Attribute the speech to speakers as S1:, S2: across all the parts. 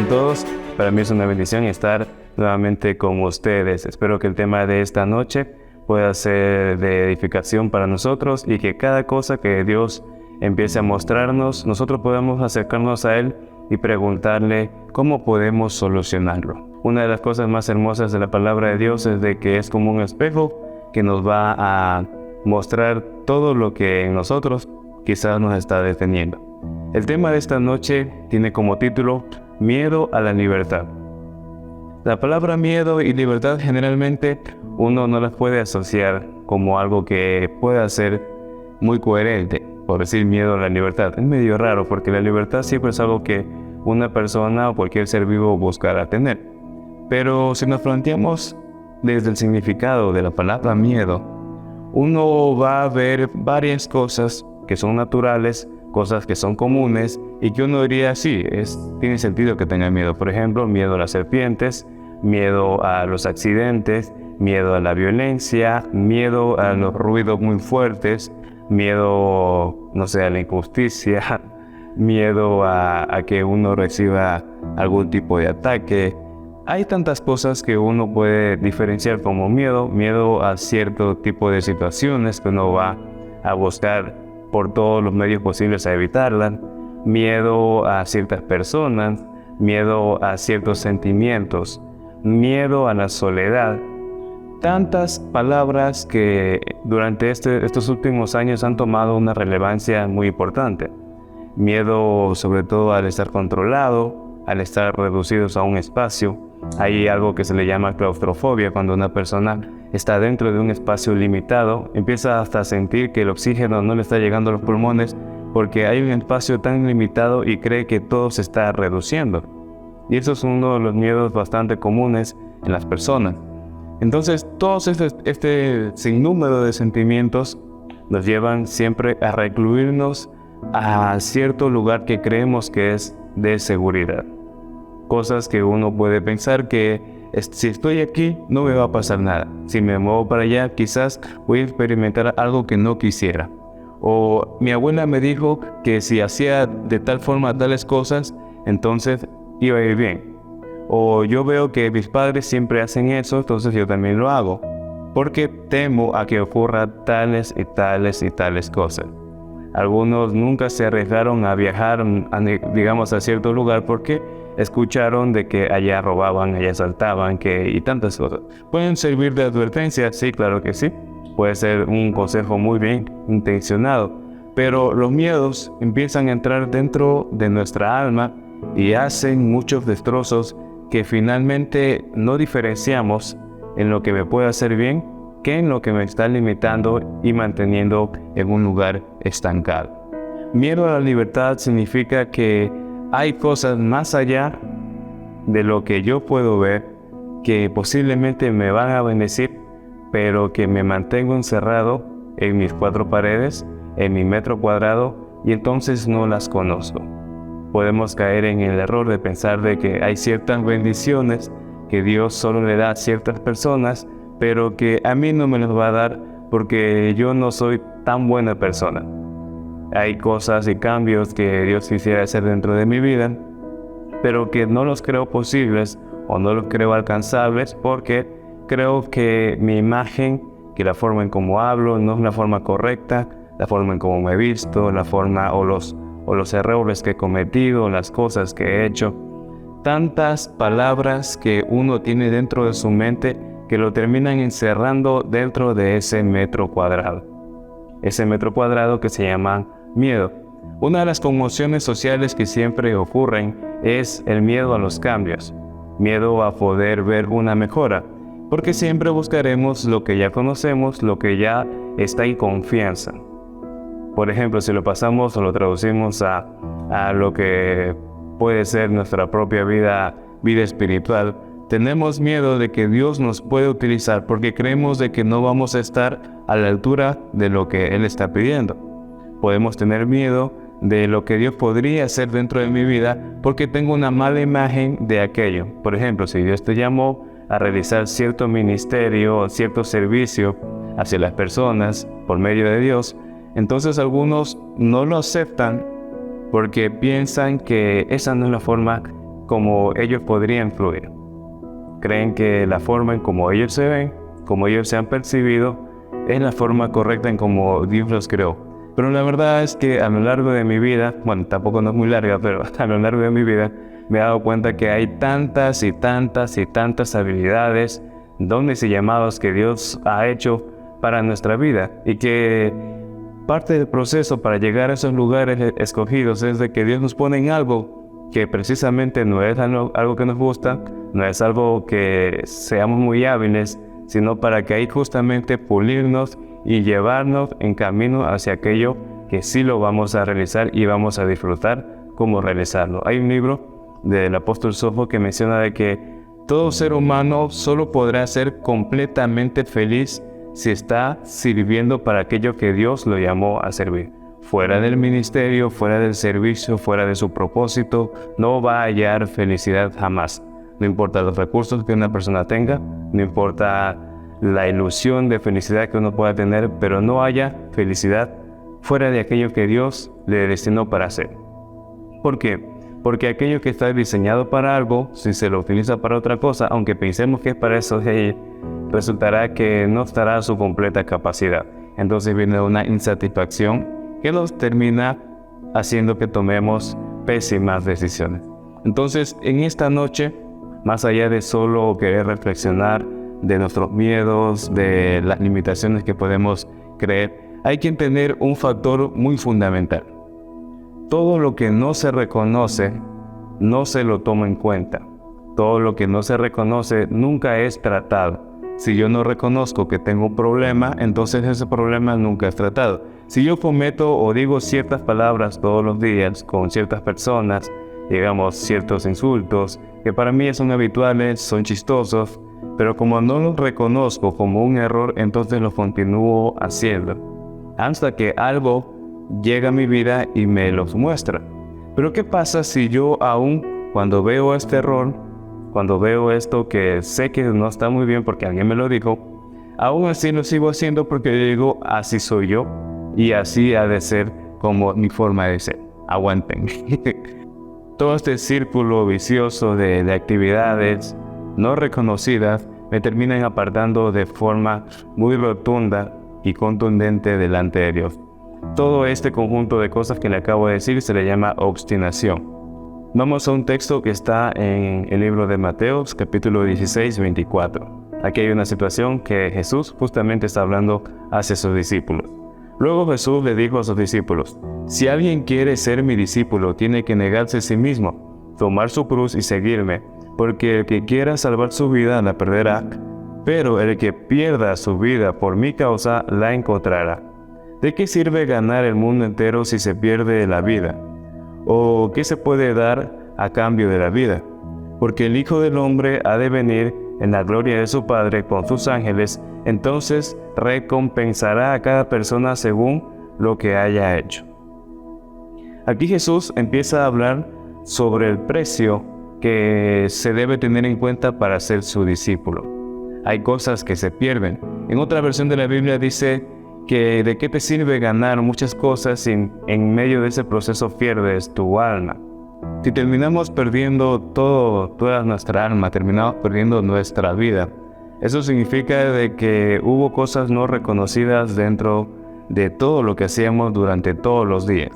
S1: con todos. Para mí es una bendición estar nuevamente con ustedes. Espero que el tema de esta noche pueda ser de edificación para nosotros y que cada cosa que Dios empiece a mostrarnos, nosotros podamos acercarnos a Él y preguntarle cómo podemos solucionarlo. Una de las cosas más hermosas de la palabra de Dios es de que es como un espejo que nos va a mostrar todo lo que en nosotros quizás nos está deteniendo. El tema de esta noche tiene como título Miedo a la libertad. La palabra miedo y libertad generalmente uno no las puede asociar como algo que pueda ser muy coherente. Por decir miedo a la libertad, es medio raro porque la libertad siempre es algo que una persona o cualquier ser vivo buscará tener. Pero si nos planteamos desde el significado de la palabra miedo, uno va a ver varias cosas que son naturales, cosas que son comunes y que uno diría, sí, tiene sentido que tenga miedo. Por ejemplo, miedo a las serpientes, miedo a los accidentes, miedo a la violencia, miedo a los ruidos muy fuertes, miedo, no sé, a la injusticia, miedo a que uno reciba algún tipo de ataque. Hay tantas cosas que uno puede diferenciar como miedo a cierto tipo de situaciones que uno va a buscar por todos los medios posibles a evitarlas, miedo a ciertas personas, miedo a ciertos sentimientos, miedo a la soledad. Tantas palabras que durante estos últimos años han tomado una relevancia muy importante. Miedo sobre todo al estar controlado, al estar reducidos a un espacio. Hay algo que se le llama claustrofobia, cuando una persona está dentro de un espacio limitado, empieza hasta a sentir que el oxígeno no le está llegando a los pulmones porque hay un espacio tan limitado y cree que todo se está reduciendo. Y eso es uno de los miedos bastante comunes en las personas. Entonces, todos este sinnúmero de sentimientos nos llevan siempre a recluirnos a cierto lugar que creemos que es de seguridad. Cosas que uno puede pensar que si estoy aquí no me va a pasar nada. Si me muevo para allá quizás voy a experimentar algo que no quisiera. O mi abuela me dijo que si hacía de tal forma tales cosas, entonces iba a ir bien. O yo veo que mis padres siempre hacen eso, entonces yo también lo hago. Porque temo a que ocurra tales y tales y tales cosas. Algunos nunca se arriesgaron a viajar, digamos, a cierto lugar porque escucharon de que allá robaban, allá asaltaban, y tantas cosas. ¿Pueden servir de advertencia? Sí, claro que sí. Puede ser un consejo muy bien intencionado. Pero los miedos empiezan a entrar dentro de nuestra alma y hacen muchos destrozos que finalmente no diferenciamos en lo que me puede hacer bien que en lo que me está limitando y manteniendo en un lugar estancado. Miedo a la libertad significa que hay cosas más allá de lo que yo puedo ver que posiblemente me van a bendecir, pero que me mantengo encerrado en mis cuatro paredes, en mi metro cuadrado, y entonces no las conozco. Podemos caer en el error de pensar de que hay ciertas bendiciones que Dios solo le da a ciertas personas, pero que a mí no me las va a dar porque yo no soy tan buena persona. Hay cosas y cambios que Dios quisiera hacer dentro de mi vida, pero que no los creo posibles o no los creo alcanzables porque creo que mi imagen, que la forma en cómo hablo no es la forma correcta, la forma en cómo me he visto, la forma o los errores que he cometido, las cosas que he hecho. Tantas palabras que uno tiene dentro de su mente que lo terminan encerrando dentro de ese metro cuadrado. Ese metro cuadrado que se llama miedo. Una de las conmociones sociales que siempre ocurren es el miedo a los cambios, miedo a poder ver una mejora, porque siempre buscaremos lo que ya conocemos, lo que ya está en confianza. Por ejemplo, si lo pasamos o lo traducimos a lo que puede ser nuestra propia vida espiritual, tenemos miedo de que Dios nos puede utilizar porque creemos de que no vamos a estar a la altura de lo que Él está pidiendo. Podemos tener miedo de lo que Dios podría hacer dentro de mi vida porque tengo una mala imagen de aquello. Por ejemplo, si Dios te llamó a realizar cierto ministerio o cierto servicio hacia las personas por medio de Dios, entonces algunos no lo aceptan porque piensan que esa no es la forma como ellos podrían fluir. Creen que la forma en como ellos se ven, como ellos se han percibido, es la forma correcta en como Dios los creó. Pero la verdad es que a lo largo de mi vida, bueno, tampoco no es muy larga, pero a lo largo de mi vida me he dado cuenta que hay tantas y tantas y tantas habilidades, dones y llamados que Dios ha hecho para nuestra vida, y que parte del proceso para llegar a esos lugares escogidos es de que Dios nos pone en algo que precisamente no es algo que nos gusta, no es algo que seamos muy hábiles, sino para que ahí justamente pulirnos y llevarnos en camino hacia aquello que sí lo vamos a realizar y vamos a disfrutar cómo realizarlo. Hay un libro del apóstol Sofo que menciona de que todo ser humano solo podrá ser completamente feliz si está sirviendo para aquello que Dios lo llamó a servir. Fuera del ministerio, fuera del servicio, fuera de su propósito, no va a hallar felicidad jamás. No importa los recursos que una persona tenga, no importa la ilusión de felicidad que uno pueda tener, pero no haya felicidad fuera de aquello que Dios le destinó para hacer. ¿Por qué? Porque aquello que está diseñado para algo, si se lo utiliza para otra cosa, aunque pensemos que es para eso, resultará que no estará a su completa capacidad. Entonces viene una insatisfacción que nos termina haciendo que tomemos pésimas decisiones. Entonces, en esta noche, más allá de solo querer reflexionar de nuestros miedos, de las limitaciones que podemos creer, hay que entender un factor muy fundamental. Todo lo que no se reconoce, no se lo toma en cuenta. Todo lo que no se reconoce nunca es tratado. Si yo no reconozco que tengo un problema, entonces ese problema nunca es tratado. Si yo cometo o digo ciertas palabras todos los días con ciertas personas, digamos ciertos insultos, que para mí son habituales, son chistosos, pero como no los reconozco como un error, entonces los continúo haciendo, hasta que algo llega a mi vida y me los muestra. Pero ¿qué pasa si yo aún cuando veo este error, cuando veo esto que sé que no está muy bien porque alguien me lo dijo, aún así lo sigo haciendo porque digo, así soy yo y así ha de ser como mi forma de ser? Aguanten. Todo este círculo vicioso de actividades no reconocidas me terminan apartando de forma muy rotunda y contundente delante de Dios. Todo este conjunto de cosas que le acabo de decir se le llama obstinación. Vamos a un texto que está en el libro de Mateo, capítulo 16, 24. Aquí hay una situación que Jesús justamente está hablando hacia sus discípulos. Luego Jesús le dijo a sus discípulos: si alguien quiere ser mi discípulo, tiene que negarse a sí mismo, tomar su cruz y seguirme, porque el que quiera salvar su vida la perderá, pero el que pierda su vida por mi causa la encontrará. ¿De qué sirve ganar el mundo entero si se pierde la vida? ¿O qué se puede dar a cambio de la vida? Porque el Hijo del Hombre ha de venir en la gloria de su Padre con sus ángeles, entonces recompensará a cada persona según lo que haya hecho. Aquí Jesús empieza a hablar sobre el precio que se debe tener en cuenta para ser su discípulo. Hay cosas que se pierden. En otra versión de la Biblia dice que de qué te sirve ganar muchas cosas si en medio de ese proceso pierdes tu alma. Si terminamos perdiendo toda nuestra alma, terminamos perdiendo nuestra vida, eso significa de que hubo cosas no reconocidas dentro de todo lo que hacíamos durante todos los días.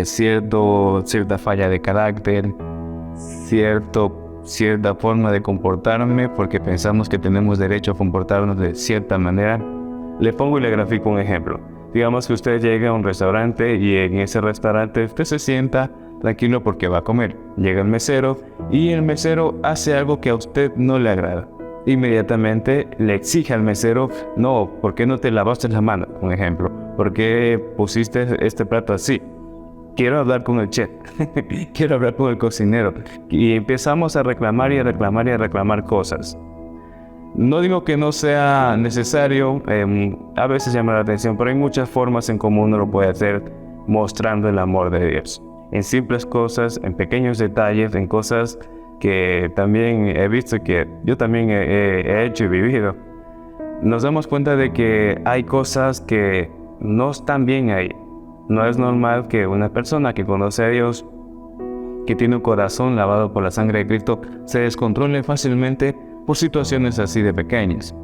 S1: Cierta falla de carácter, cierta forma de comportarme porque pensamos que tenemos derecho a comportarnos de cierta manera. Le pongo y le grafico un ejemplo. Digamos que usted llega a un restaurante y en ese restaurante usted se sienta tranquilo porque va a comer. Llega el mesero y el mesero hace algo que a usted no le agrada. Inmediatamente le exige al mesero: no, ¿por qué no te lavaste las manos? Un ejemplo. ¿Por qué pusiste este plato así? Quiero hablar con el chef, quiero hablar con el cocinero. Y empezamos a reclamar y a reclamar y a reclamar cosas. No digo que no sea necesario, a veces llama la atención, pero hay muchas formas en cómo uno lo puede hacer mostrando el amor de Dios. En simples cosas, en pequeños detalles, en cosas que también he visto que yo también he hecho y vivido. Nos damos cuenta de que hay cosas que no están bien ahí. No es normal que una persona que conoce a Dios, que tiene un corazón lavado por la sangre de Cristo se descontrole fácilmente por situaciones así de pequeñas.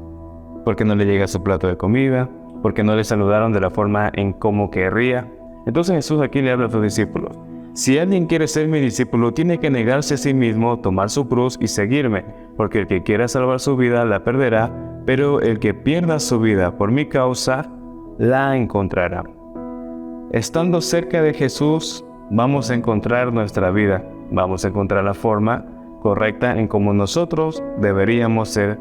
S1: Porque no le llega su plato de comida, porque no le saludaron de la forma en como querría. Entonces Jesús aquí le habla a sus discípulos. Si alguien quiere ser mi discípulo, tiene que negarse a sí mismo, tomar su cruz y seguirme, porque el que quiera salvar su vida la perderá, pero el que pierda su vida por mi causa, la encontrará. Estando cerca de Jesús, vamos a encontrar nuestra vida, vamos a encontrar la forma correcta en cómo nosotros deberíamos ser,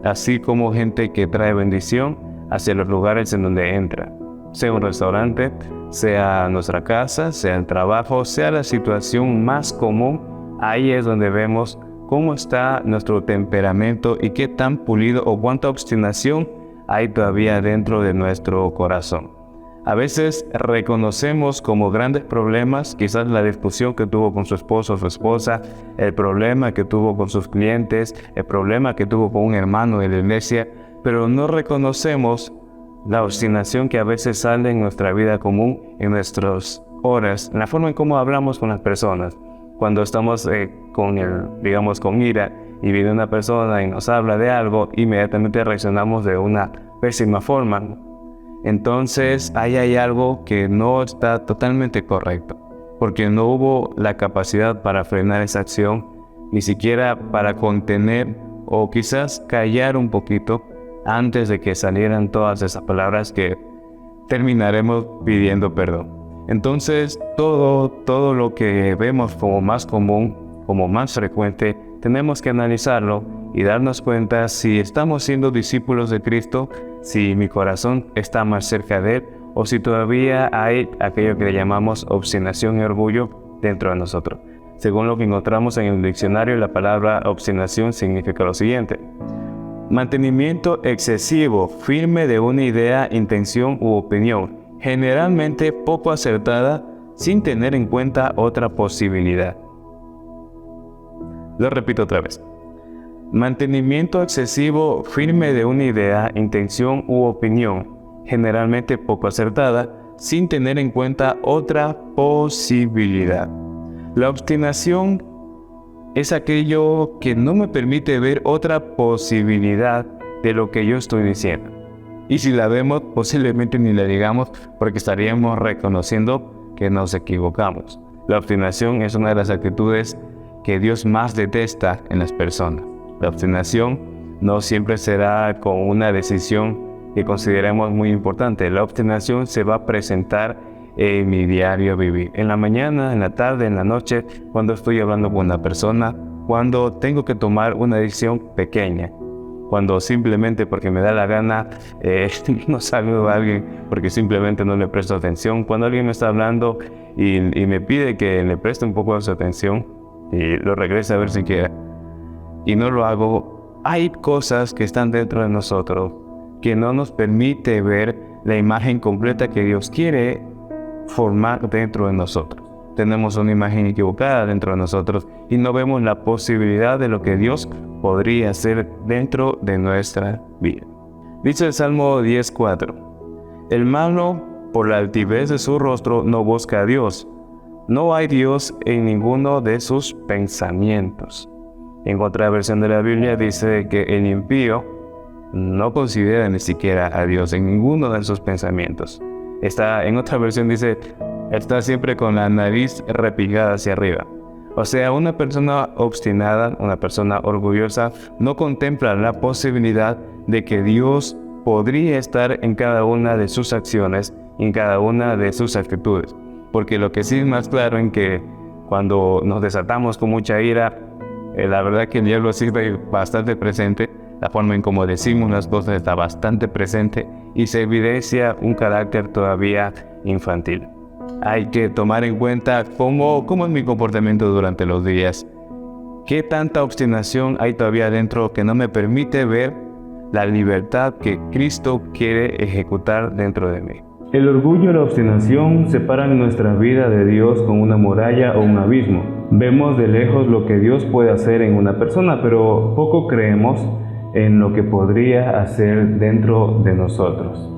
S1: así como gente que trae bendición hacia los lugares en donde entra, sea un restaurante, sea nuestra casa, sea el trabajo, sea la situación más común. Ahí es donde vemos cómo está nuestro temperamento y qué tan pulido o cuánta obstinación hay todavía dentro de nuestro corazón. A veces reconocemos como grandes problemas, quizás la discusión que tuvo con su esposo o su esposa, el problema que tuvo con sus clientes, el problema que tuvo con un hermano de la iglesia, pero no reconocemos la obstinación que a veces sale en nuestra vida común, en nuestras horas, en la forma en cómo hablamos con las personas. Cuando estamos con ira y viene una persona y nos habla de algo, inmediatamente reaccionamos de una pésima forma. Entonces ahí hay algo que no está totalmente correcto, porque no hubo la capacidad para frenar esa acción, ni siquiera para contener o quizás callar un poquito antes de que salieran todas esas palabras que terminaremos pidiendo perdón. Entonces todo lo que vemos como más común, como más frecuente, tenemos que analizarlo y darnos cuenta si estamos siendo discípulos de Cristo, si mi corazón está más cerca de Él o si todavía hay aquello que le llamamos obstinación y orgullo dentro de nosotros. Según lo que encontramos en el diccionario, la palabra obstinación significa lo siguiente: mantenimiento excesivo, firme de una idea, intención u opinión, generalmente poco acertada, sin tener en cuenta otra posibilidad. Lo repito otra vez. Mantenimiento excesivo, firme de una idea, intención u opinión, generalmente poco acertada, sin tener en cuenta otra posibilidad. La obstinación es aquello que no me permite ver otra posibilidad de lo que yo estoy diciendo. Y si la vemos, posiblemente ni la digamos, porque estaríamos reconociendo que nos equivocamos. La obstinación es una de las actitudes que Dios más detesta en las personas. La obstinación no siempre será con una decisión que consideremos muy importante. La obstinación se va a presentar en mi diario vivir. En la mañana, en la tarde, en la noche, cuando estoy hablando con una persona, cuando tengo que tomar una decisión pequeña, cuando simplemente porque me da la gana no saludo a alguien porque simplemente no le presto atención, cuando alguien me está hablando y me pide que le preste un poco de su atención y lo regrese a ver si quiere y no lo hago. Hay cosas que están dentro de nosotros que no nos permite ver la imagen completa que Dios quiere formar dentro de nosotros. Tenemos una imagen equivocada dentro de nosotros y no vemos la posibilidad de lo que Dios podría hacer dentro de nuestra vida. Dice el Salmo 10:4: el malo, por la altivez de su rostro, no busca a Dios. No hay Dios en ninguno de sus pensamientos. En otra versión de la Biblia dice que el impío no considera ni siquiera a Dios en ninguno de sus pensamientos. En otra versión dice, está siempre con la nariz repicada hacia arriba. O sea, una persona obstinada, una persona orgullosa, no contempla la posibilidad de que Dios podría estar en cada una de sus acciones, en cada una de sus actitudes. Porque lo que sí es más claro en que cuando nos desatamos con mucha ira, la verdad que el diablo sí está bastante presente. La forma en cómo decimos las cosas está bastante presente y se evidencia un carácter todavía infantil. Hay que tomar en cuenta cómo es mi comportamiento durante los días. ¿Qué tanta obstinación hay todavía dentro que no me permite ver la libertad que Cristo quiere ejecutar dentro de mí? El orgullo y la obstinación separan nuestra vida de Dios con una muralla o un abismo. Vemos de lejos lo que Dios puede hacer en una persona, pero poco creemos en lo que podría hacer dentro de nosotros.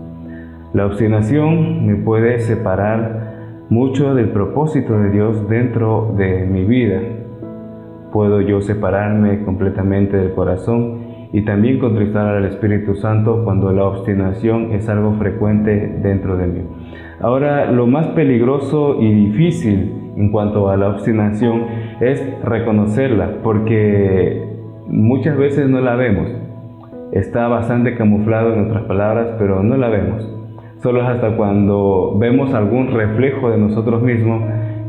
S1: La obstinación me puede separar mucho del propósito de Dios dentro de mi vida. Puedo yo separarme completamente del corazón y también contristar al Espíritu Santo cuando la obstinación es algo frecuente dentro de mí. Ahora, lo más peligroso y difícil en cuanto a la obstinación es reconocerla, porque muchas veces no la vemos. Está bastante camuflado en nuestras palabras, pero no la vemos. Solo es hasta cuando vemos algún reflejo de nosotros mismos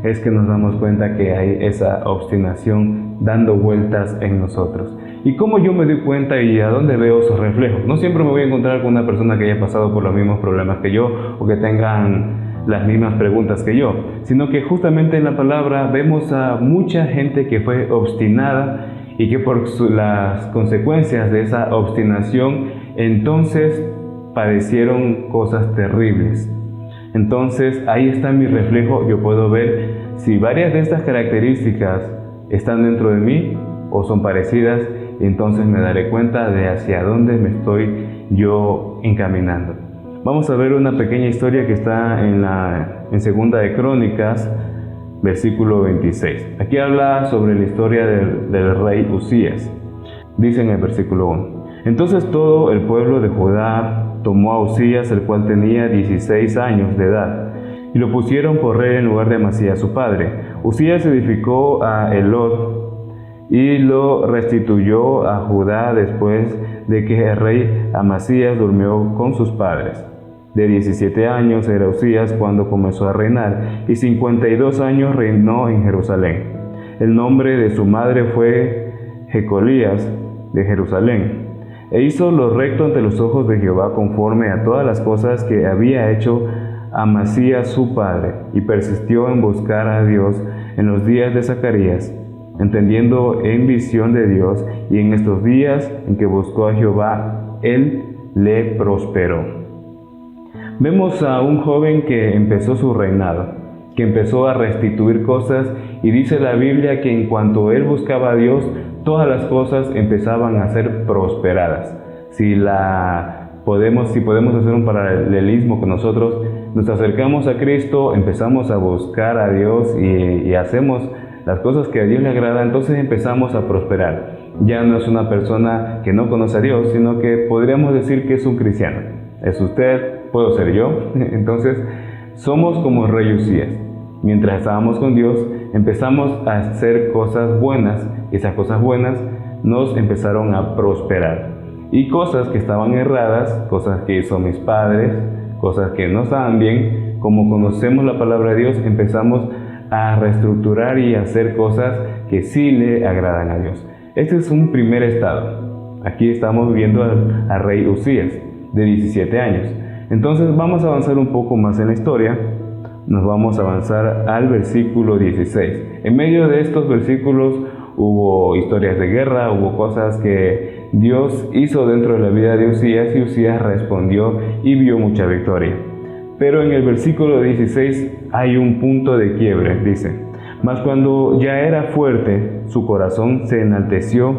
S1: es que nos damos cuenta que hay esa obstinación dando vueltas en nosotros. ¿Y cómo yo me doy cuenta y a dónde veo esos reflejos? No siempre me voy a encontrar con una persona que haya pasado por los mismos problemas que yo o que tengan las mismas preguntas que yo, sino que justamente en la palabra vemos a mucha gente que fue obstinada y que por las consecuencias de esa obstinación entonces padecieron cosas terribles. Entonces ahí está mi reflejo. Yo puedo ver si varias de estas características están dentro de mí o son parecidas, y entonces me daré cuenta de hacia dónde me estoy yo encaminando. Vamos a ver una pequeña historia que está en Segunda de Crónicas, versículo 26. Aquí habla sobre la historia del rey Uzías. Dice en el versículo 1: Entonces todo el pueblo de Judá tomó a Uzías, el cual tenía 16 años de edad, y lo pusieron por rey en lugar de Amasías su padre. Uzías edificó a Elot y lo restituyó a Judá después de que el rey Amasías durmió con sus padres. De 17 años era Uzías cuando comenzó a reinar, y 52 años reinó en Jerusalén. El nombre de su madre fue Jecolías de Jerusalén. E hizo lo recto ante los ojos de Jehová conforme a todas las cosas que había hecho Amasías su padre, y persistió en buscar a Dios en los días de Zacarías, entendiendo en visión de Dios, y en estos días en que buscó a Jehová, él le prosperó. Vemos a un joven que empezó su reinado, que empezó a restituir cosas, y dice la Biblia que en cuanto él buscaba a Dios, todas las cosas empezaban a ser prosperadas. Si podemos hacer un paralelismo con nosotros, nos acercamos a Cristo, empezamos a buscar a Dios y hacemos las cosas que a Dios le agrada, entonces empezamos a prosperar. Ya no es una persona que no conoce a Dios, sino que podríamos decir que es un cristiano. Es usted, puedo ser yo. Entonces somos como el rey Uzías. Mientras estábamos con Dios, empezamos a hacer cosas buenas, y esas cosas buenas nos empezaron a prosperar. Y cosas que estaban erradas, cosas que hizo mis padres, cosas que no estaban bien, como conocemos la palabra de Dios, empezamos a reestructurar y a hacer cosas que sí le agradan a Dios. Este es un primer estado. Aquí estamos viendo al rey Uzías, de 17 años. Entonces vamos a avanzar un poco más en la historia. Nos vamos a avanzar al versículo 16. En medio de estos versículos hubo historias de guerra, hubo cosas que Dios hizo dentro de la vida de Uzías, y Uzías respondió y vio mucha victoria. Pero en el versículo 16 hay un punto de quiebre, dice: Mas cuando ya era fuerte, su corazón se enalteció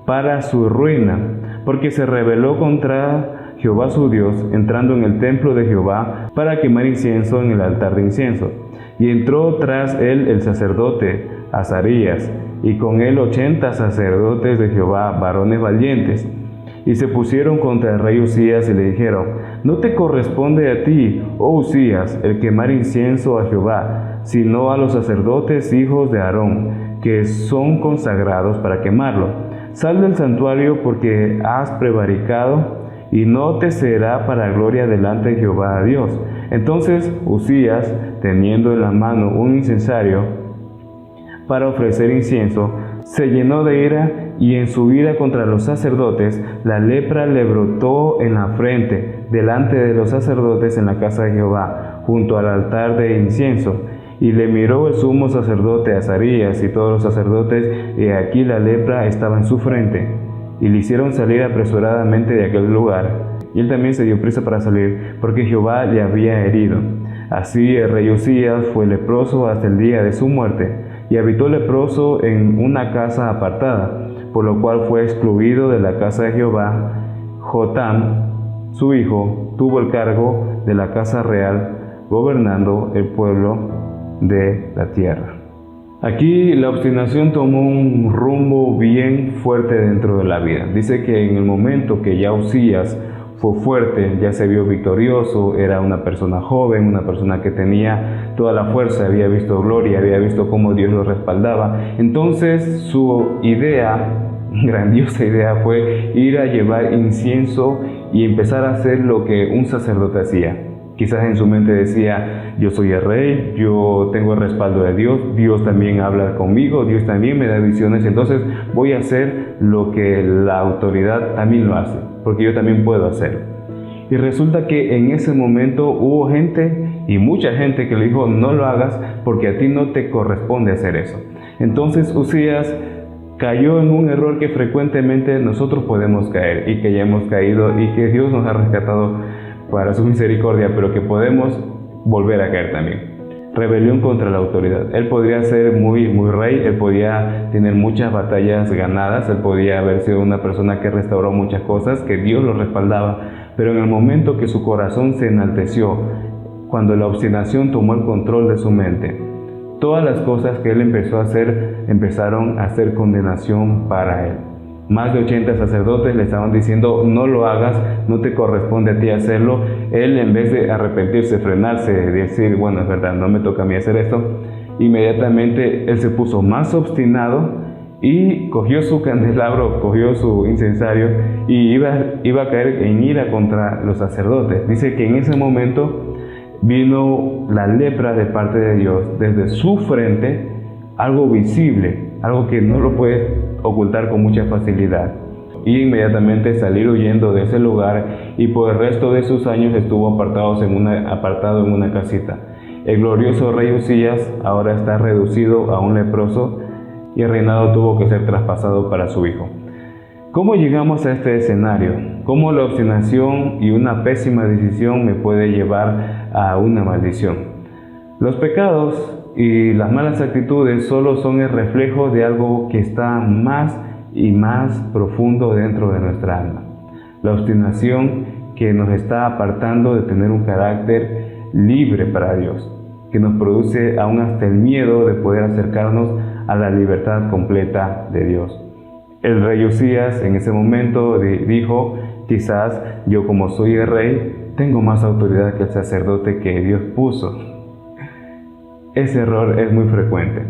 S1: para su ruina, porque se rebeló contra Jehová su Dios, entrando en el templo de Jehová para quemar incienso en el altar de incienso. Y entró tras él el sacerdote Azarías, y con él 80 sacerdotes de Jehová, varones valientes. Y se pusieron contra el rey Uzías y le dijeron: No te corresponde a ti, oh Uzías, el quemar incienso a Jehová, sino a los sacerdotes hijos de Aarón, que son consagrados para quemarlo. Sal del santuario, porque has prevaricado, y no te será para gloria delante de Jehová Dios. Entonces Uzías, teniendo en la mano un incensario para ofrecer incienso, se llenó de ira, y en su ira contra los sacerdotes, la lepra le brotó en la frente, delante de los sacerdotes en la casa de Jehová, junto al altar de incienso. Y le miró el sumo sacerdote Azarías y todos los sacerdotes, y aquí la lepra estaba en su frente. Y le hicieron salir apresuradamente de aquel lugar. Y él también se dio prisa para salir, porque Jehová le había herido. Así el rey Uzías fue leproso hasta el día de su muerte, y habitó leproso en una casa apartada, por lo cual fue excluido de la casa de Jehová. Jotam, su hijo, tuvo el cargo de la casa real gobernando el pueblo de la tierra. Aquí la obstinación tomó un rumbo bien fuerte dentro de la vida. Dice que en el momento que ya Uzías fue fuerte, ya se vio victorioso, era una persona joven, una persona que tenía toda la fuerza, había visto gloria, había visto cómo Dios lo respaldaba. Entonces su idea, grandiosa idea, fue ir a llevar incienso y empezar a hacer lo que un sacerdote hacía. Quizás en su mente decía, yo soy el rey, yo tengo el respaldo de Dios, Dios también habla conmigo, Dios también me da visiones, entonces voy a hacer lo que la autoridad también lo hace, porque yo también puedo hacerlo. Y resulta que en ese momento hubo gente, y mucha gente, que le dijo, no lo hagas porque a ti no te corresponde hacer eso. Entonces Uzías cayó en un error que frecuentemente nosotros podemos caer, y que ya hemos caído, y que Dios nos ha rescatado para su misericordia, pero que podemos volver a caer también. Rebelión contra la autoridad. Él podría ser muy rey, él podía tener muchas batallas ganadas, él podía haber sido una persona que restauró muchas cosas, que Dios lo respaldaba, pero en el momento que su corazón se enalteció, cuando la obstinación tomó el control de su mente, todas las cosas que él empezó a hacer empezaron a ser condenación para él. Más de 80 sacerdotes le estaban diciendo, no lo hagas, no te corresponde a ti hacerlo. Él, en vez de arrepentirse, frenarse, decir, bueno, es verdad, no me toca a mí hacer esto, inmediatamente él se puso más obstinado y cogió su candelabro, cogió su incensario y iba a caer en ira contra los sacerdotes. Dice que en ese momento vino la lepra de parte de Dios desde su frente, algo visible, algo que no lo puedes ocultar con mucha facilidad, y inmediatamente salir huyendo de ese lugar, y por el resto de sus años estuvo apartado en una casita. El glorioso rey Uzías ahora está reducido a un leproso, y el reinado tuvo que ser traspasado para su hijo. ¿Cómo llegamos a este escenario? ¿Cómo la obstinación y una pésima decisión me puede llevar a una maldición? Los pecados y las malas actitudes solo son el reflejo de algo que está más y más profundo dentro de nuestra alma. La obstinación que nos está apartando de tener un carácter libre para Dios, que nos produce aún hasta el miedo de poder acercarnos a la libertad completa de Dios. El rey Uzías en ese momento dijo, quizás yo, como soy el rey, tengo más autoridad que el sacerdote que Dios puso. Ese error es muy frecuente.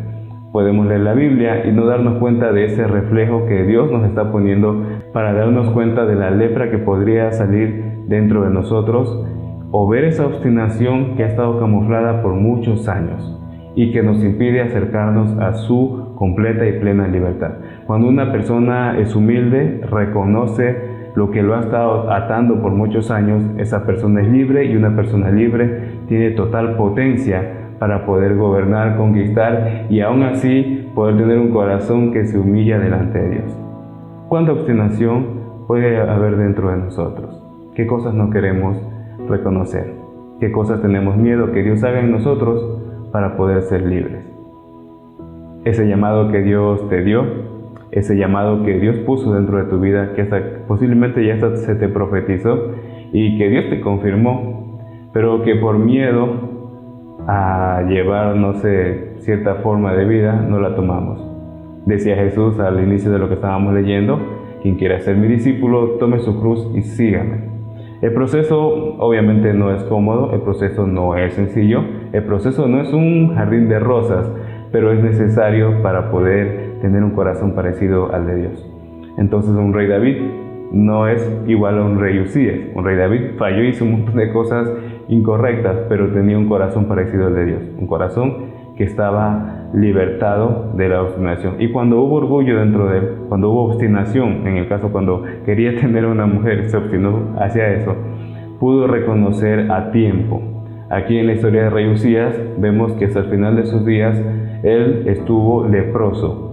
S1: Podemos leer la Biblia y no darnos cuenta de ese reflejo que Dios nos está poniendo para darnos cuenta de la lepra que podría salir dentro de nosotros, o ver esa obstinación que ha estado camuflada por muchos años y que nos impide acercarnos a su completa y plena libertad. Cuando una persona es humilde, reconoce lo que lo ha estado atando por muchos años, esa persona es libre, y una persona libre tiene total potencia para poder gobernar, conquistar, y aún así poder tener un corazón que se humilla delante de Dios. ¿Cuánta obstinación puede haber dentro de nosotros? ¿Qué cosas no queremos reconocer? ¿Qué cosas tenemos miedo que Dios haga en nosotros para poder ser libres? Ese llamado que Dios te dio, ese llamado que Dios puso dentro de tu vida, que hasta posiblemente ya hasta se te profetizó y que Dios te confirmó, pero que por miedo a llevar, no sé, cierta forma de vida, no la tomamos. Decía Jesús al inicio de lo que estábamos leyendo, quien quiera ser mi discípulo, tome su cruz y sígame. El proceso obviamente no es cómodo, el proceso no es sencillo, el proceso no es un jardín de rosas, pero es necesario para poder tener un corazón parecido al de Dios. Entonces un rey David no es igual a un rey Uzías. Un rey David falló, hizo un montón de cosas incorrectas, pero tenía un corazón parecido al de Dios, un corazón que estaba libertado de la obstinación. Y cuando hubo orgullo dentro de él, cuando hubo obstinación, en el caso cuando quería tener una mujer, se obstinó hacia eso, pudo reconocer a tiempo. Aquí en la historia de rey Uzías vemos que hasta el final de sus días él estuvo leproso.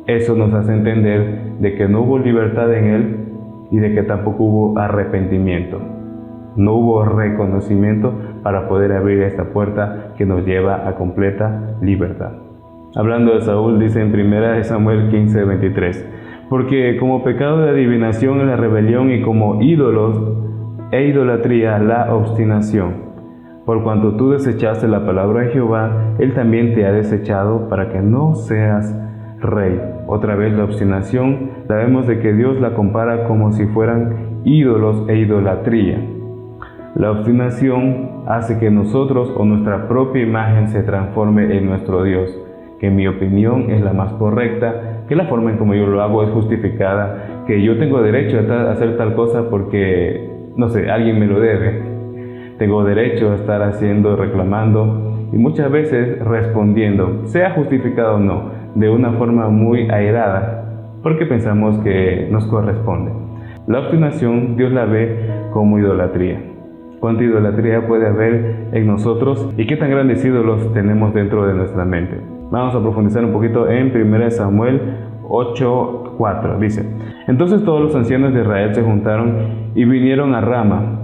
S1: Eso nos hace entender de que no hubo libertad en él y de que tampoco hubo arrepentimiento. No hubo reconocimiento para poder abrir esta puerta que nos lleva a completa libertad. Hablando de Saúl, dice en 1 Samuel 15:23, porque como pecado de adivinación es la rebelión, y como ídolos e idolatría la obstinación. Por cuanto tú desechaste la palabra de Jehová, Él también te ha desechado para que no seas rey. Otra vez la obstinación, la vemos de que Dios la compara como si fueran ídolos e idolatría. La obstinación hace que nosotros o nuestra propia imagen se transforme en nuestro Dios, que en mi opinión es la más correcta, que la forma en como yo lo hago es justificada, que yo tengo derecho a hacer tal cosa porque, no sé, alguien me lo debe. Tengo derecho a estar haciendo, reclamando y muchas veces respondiendo, sea justificado o no, de una forma muy airada, porque pensamos que nos corresponde. La obstinación Dios la ve como idolatría. ¿Cuánta idolatría puede haber en nosotros y qué tan grandes ídolos tenemos dentro de nuestra mente? Vamos a profundizar un poquito en 1 Samuel 8:4. Dice: Entonces todos los ancianos de Israel se juntaron y vinieron a Rama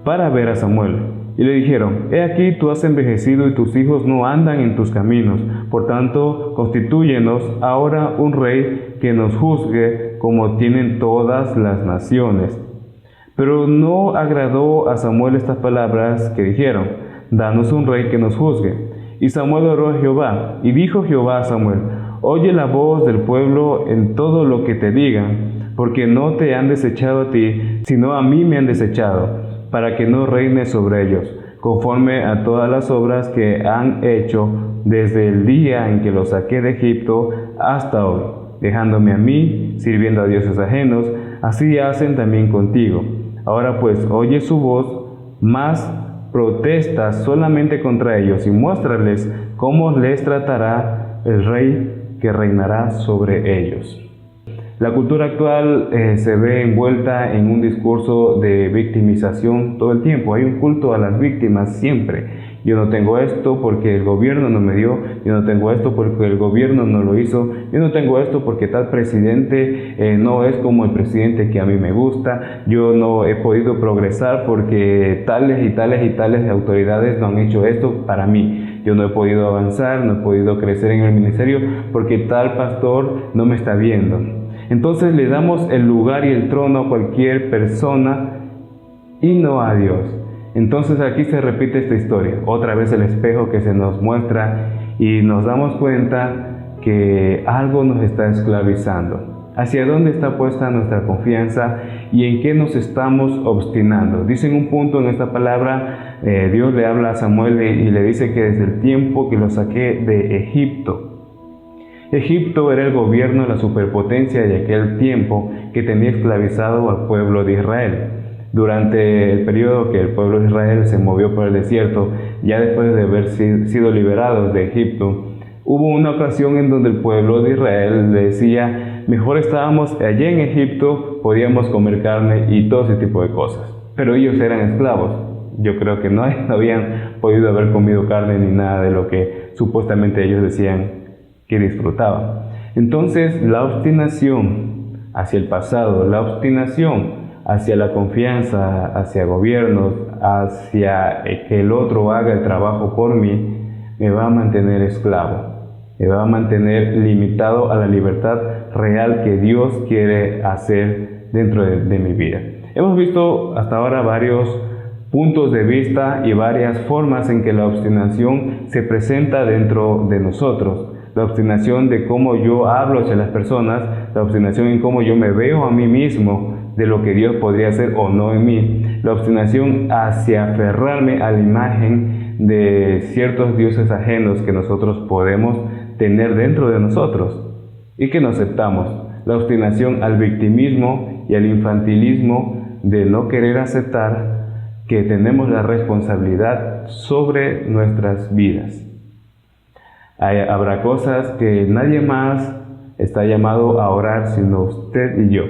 S1: para ver a Samuel. Y le dijeron: He aquí, tú has envejecido y tus hijos no andan en tus caminos. Por tanto, constitúyenos ahora un rey que nos juzgue como tienen todas las naciones. Pero no agradó a Samuel estas palabras que dijeron: Danos un rey que nos juzgue. Y Samuel oró a Jehová, y dijo Jehová a Samuel: Oye la voz del pueblo en todo lo que te digan, porque no te han desechado a ti, sino a mí me han desechado, para que no reine sobre ellos, conforme a todas las obras que han hecho desde el día en que los saqué de Egipto hasta hoy, dejándome a mí, sirviendo a dioses ajenos. Así hacen también contigo. Ahora pues, oye su voz, mas protesta solamente contra ellos y muéstrales cómo les tratará el rey que reinará sobre ellos. La cultura actual se ve envuelta en un discurso de victimización todo el tiempo. Hay un culto a las víctimas siempre. Yo no tengo esto porque el gobierno no me dio, yo no tengo esto porque el gobierno no lo hizo, yo no tengo esto porque tal presidente no es como el presidente que a mí me gusta, yo no he podido progresar porque tales y tales y tales autoridades no han hecho esto para mí. Yo no he podido avanzar, no he podido crecer en el ministerio porque tal pastor no me está viendo. Entonces le damos el lugar y el trono a cualquier persona y no a Dios. Entonces aquí se repite esta historia, otra vez el espejo que se nos muestra y nos damos cuenta que algo nos está esclavizando. ¿Hacia dónde está puesta nuestra confianza y en qué nos estamos obstinando? Dice en un punto en esta palabra, Dios le habla a Samuel y le dice que desde el tiempo que lo saqué de Egipto. Egipto era el gobierno, la superpotencia de aquel tiempo que tenía esclavizado al pueblo de Israel. Durante el periodo que el pueblo de Israel se movió por el desierto, ya después de haber sido liberados de Egipto, hubo una ocasión en donde el pueblo de Israel decía: mejor estábamos allá en Egipto, podíamos comer carne y todo ese tipo de cosas. Pero ellos eran esclavos. Yo creo que no habían podido haber comido carne ni nada de lo que supuestamente ellos decían que disfrutaban. Entonces, la obstinación hacia el pasado, la obstinación hacia la confianza, hacia gobiernos, hacia que el otro haga el trabajo por mí, me va a mantener esclavo, me va a mantener limitado a la libertad real que Dios quiere hacer dentro de mi vida. Hemos visto hasta ahora varios puntos de vista y varias formas en que la obstinación se presenta dentro de nosotros. La obstinación de cómo yo hablo hacia las personas, la obstinación en cómo yo me veo a mí mismo, de lo que Dios podría hacer o no en mí, la obstinación hacia aferrarme a la imagen de ciertos dioses ajenos que nosotros podemos tener dentro de nosotros y que no aceptamos, la obstinación al victimismo y al infantilismo de no querer aceptar que tenemos la responsabilidad sobre nuestras vidas. Habrá cosas que nadie más está llamado a orar sino usted y yo.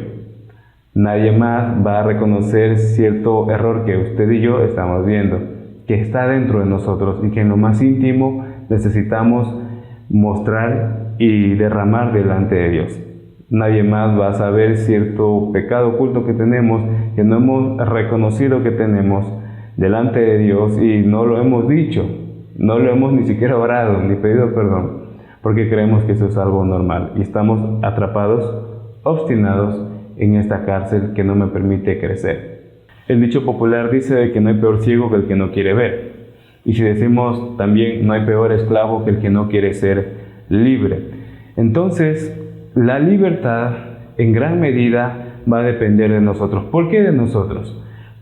S1: Nadie más va a reconocer cierto error que usted y yo estamos viendo, que está dentro de nosotros y que en lo más íntimo necesitamos mostrar y derramar delante de Dios. Nadie más va a saber cierto pecado oculto que tenemos, que no hemos reconocido que tenemos delante de Dios y no lo hemos dicho, no lo hemos ni siquiera orado ni pedido perdón, porque creemos que eso es algo normal y estamos atrapados, obstinados en esta cárcel que no me permite crecer. El dicho popular dice que no hay peor ciego que el que no quiere ver. Y si decimos también, no hay peor esclavo que el que no quiere ser libre. Entonces, la libertad en gran medida va a depender de nosotros. ¿Por qué de nosotros?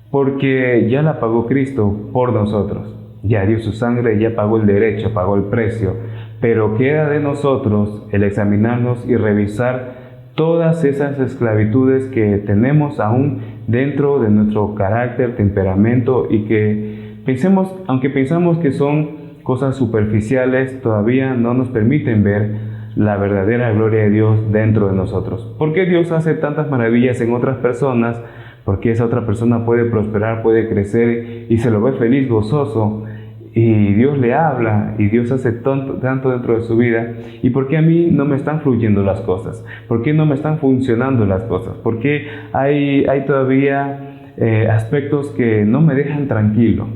S1: Porque ya la pagó Cristo por nosotros. Ya dio su sangre, ya pagó el derecho, pagó el precio. Pero queda de nosotros el examinarnos y revisar todas esas esclavitudes que tenemos aún dentro de nuestro carácter, temperamento, y que pensemos, aunque pensamos que son cosas superficiales, todavía no nos permiten ver la verdadera gloria de Dios dentro de nosotros. ¿Por qué Dios hace tantas maravillas en otras personas? Porque esa otra persona puede prosperar, puede crecer y se lo ve feliz, gozoso, y Dios le habla y Dios hace tanto dentro de su vida. ¿Y por qué a mí no me están fluyendo las cosas? ¿Por qué no me están funcionando las cosas? ¿Por qué hay todavía aspectos que no me dejan tranquilo?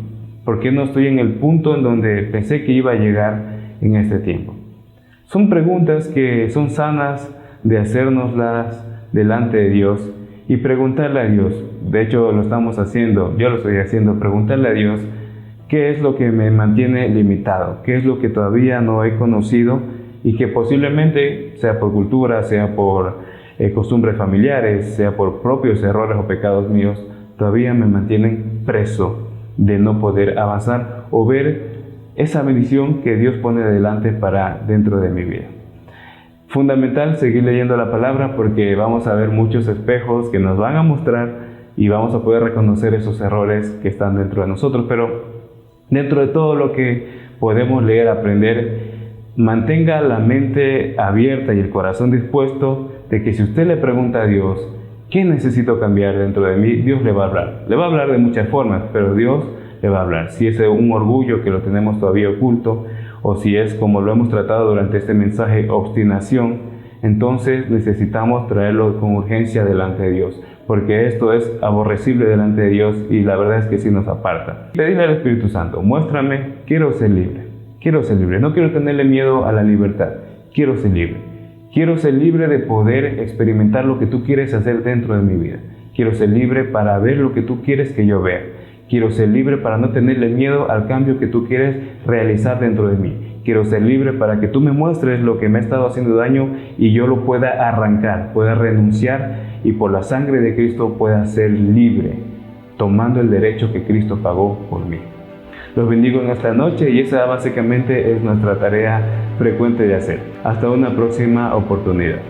S1: ¿Por qué no estoy en el punto en donde pensé que iba a llegar en este tiempo? Son preguntas que son sanas de hacérnoslas delante de Dios y preguntarle a Dios. De hecho, lo estamos haciendo, yo lo estoy haciendo, preguntarle a Dios qué es lo que me mantiene limitado, qué es lo que todavía no he conocido y que posiblemente sea por cultura, sea por costumbres familiares, sea por propios errores o pecados míos, todavía me mantienen preso de no poder avanzar o ver esa bendición que Dios pone delante para dentro de mi vida. Fundamental seguir leyendo la palabra porque vamos a ver muchos espejos que nos van a mostrar y vamos a poder reconocer esos errores que están dentro de nosotros. Pero dentro de todo lo que podemos leer, aprender, mantenga la mente abierta y el corazón dispuesto de que si usted le pregunta a Dios, ¿qué necesito cambiar dentro de mí? Dios le va a hablar. Le va a hablar de muchas formas, pero Dios le va a hablar. Si es un orgullo que lo tenemos todavía oculto, o si es, como lo hemos tratado durante este mensaje, obstinación, entonces necesitamos traerlo con urgencia delante de Dios, porque esto es aborrecible delante de Dios y la verdad es que sí nos aparta. Pedirle al Espíritu Santo, muéstrame, quiero ser libre, no quiero tenerle miedo a la libertad, quiero ser libre de poder experimentar lo que tú quieres hacer dentro de mi vida, quiero ser libre para ver lo que tú quieres que yo vea, quiero ser libre para no tenerle miedo al cambio que tú quieres realizar dentro de mí. Quiero ser libre para que tú me muestres lo que me ha estado haciendo daño y yo lo pueda arrancar, pueda renunciar y por la sangre de Cristo pueda ser libre, tomando el derecho que Cristo pagó por mí. Los bendigo en esta noche y esa básicamente es nuestra tarea frecuente de hacer. Hasta una próxima oportunidad.